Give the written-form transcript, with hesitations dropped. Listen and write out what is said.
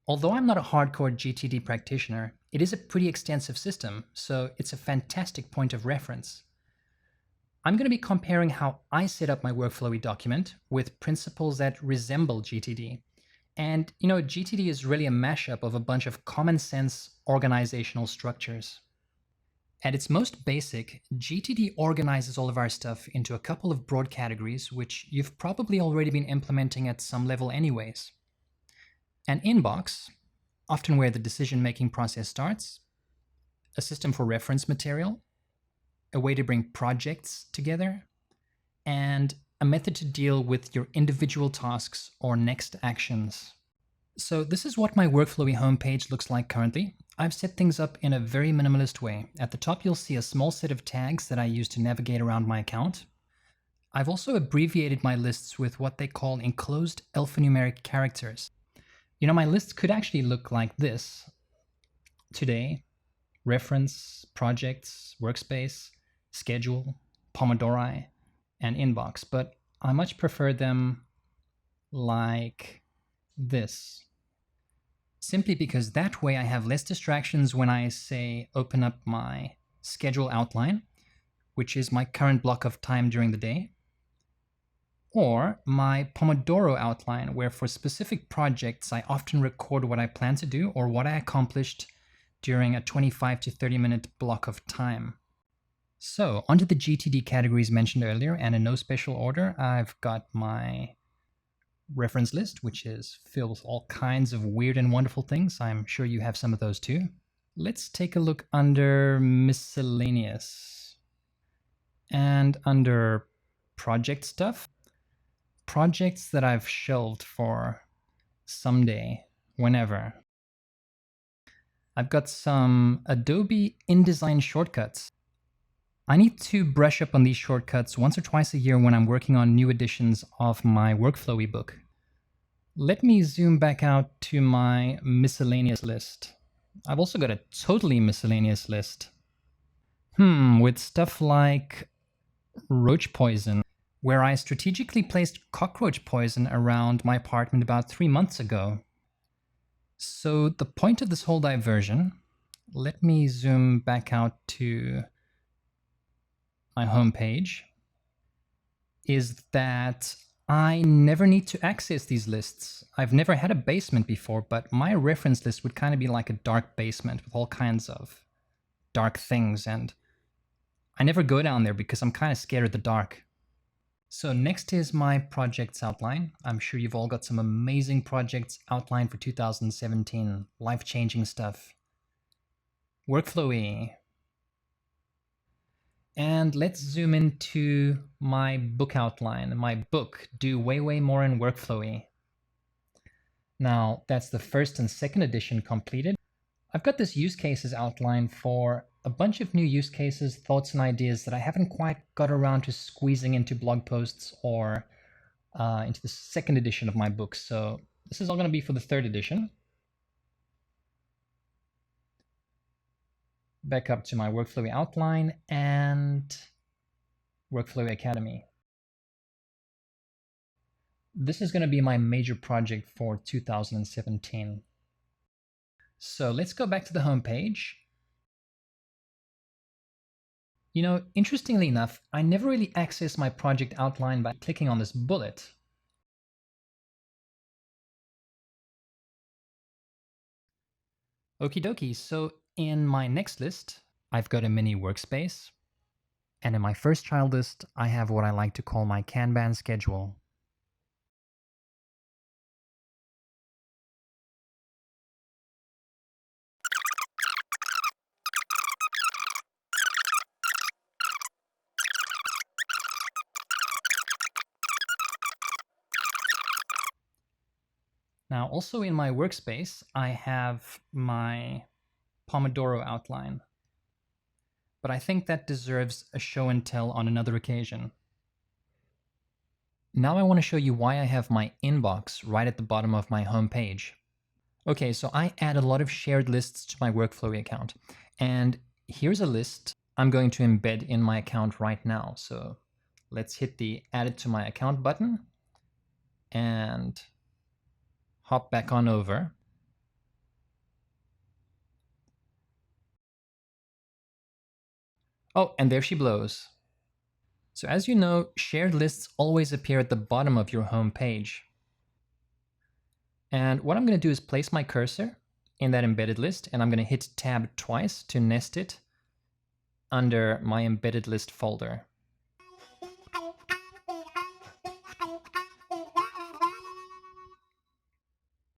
Although I'm not a hardcore GTD practitioner, it is a pretty extensive system, so it's a fantastic point of reference. I'm going to be comparing how I set up my WorkFlowy document with principles that resemble GTD. And, GTD is really a mashup of a bunch of common sense organizational structures. At its most basic, GTD organizes all of our stuff into a couple of broad categories, which you've probably already been implementing at some level anyways. An inbox, often where the decision-making process starts, a system for reference material, a way to bring projects together, and a method to deal with your individual tasks or next actions. So this is what my WorkFlowy homepage looks like currently. I've set things up in a very minimalist way. At the top, you'll see a small set of tags that I use to navigate around my account. I've also abbreviated my lists with what they call enclosed alphanumeric characters. My lists could actually look like this: today, reference, projects, workspace, schedule, Pomodoro, and inbox, but I much prefer them like this, simply because that way I have less distractions when I say open up my schedule outline, which is my current block of time during the day, or my Pomodoro outline, where for specific projects I often record what I plan to do or what I accomplished during a 25 to 30 minute block of time. So onto the GTD categories mentioned earlier, and in no special order, I've got my reference list, which is filled with all kinds of weird and wonderful things. I'm sure you have some of those too. Let's take a look under miscellaneous. And under project stuff, projects that I've shelved for someday, whenever. I've got some Adobe InDesign shortcuts. I need to brush up on these shortcuts once or twice a year when I'm working on new editions of my WorkFlowy book. Let me zoom back out to my miscellaneous list. I've also got a totally miscellaneous list. With stuff like roach poison, where I strategically placed cockroach poison around my apartment about 3 months ago. So the point of this whole diversion, let me zoom back out to my homepage, is that I never need to access these lists. I've never had a basement before, but my reference list would kind of be like a dark basement with all kinds of dark things, and I never go down there because I'm kind of scared of the dark. So next is my projects outline. I'm sure you've all got some amazing projects outlined for 2017, life-changing stuff. WorkFlowy. And let's zoom into my book outline, my book, Do Way, Way More in WorkFlowy. Now, that's the first and second edition completed. I've got this use cases outline for a bunch of new use cases, thoughts, and ideas that I haven't quite got around to squeezing into blog posts or into the second edition of my book. So this is all going to be for the third edition. Back up to my WorkFlowy outline and WorkFlowy Academy. This is going to be my major project for 2017. So let's go back to the home page. Interestingly enough, I never really access my project outline by clicking on this bullet. Okie dokie, so in my next list, I've got a mini workspace. And in my first child list, I have what I like to call my Kanban schedule. Now, also in my workspace, I have my Pomodoro outline, but I think that deserves a show and tell on another occasion. Now I want to show you why I have my inbox right at the bottom of my home page. Okay, so I add a lot of shared lists to my WorkFlowy account, and here's a list I'm going to embed in my account right now. So let's hit the Add it to my account button and hop back on over. Oh, and there she blows. So as you know, shared lists always appear at the bottom of your home page. And what I'm going to do is place my cursor in that embedded list, and I'm going to hit Tab twice to nest it under my embedded list folder.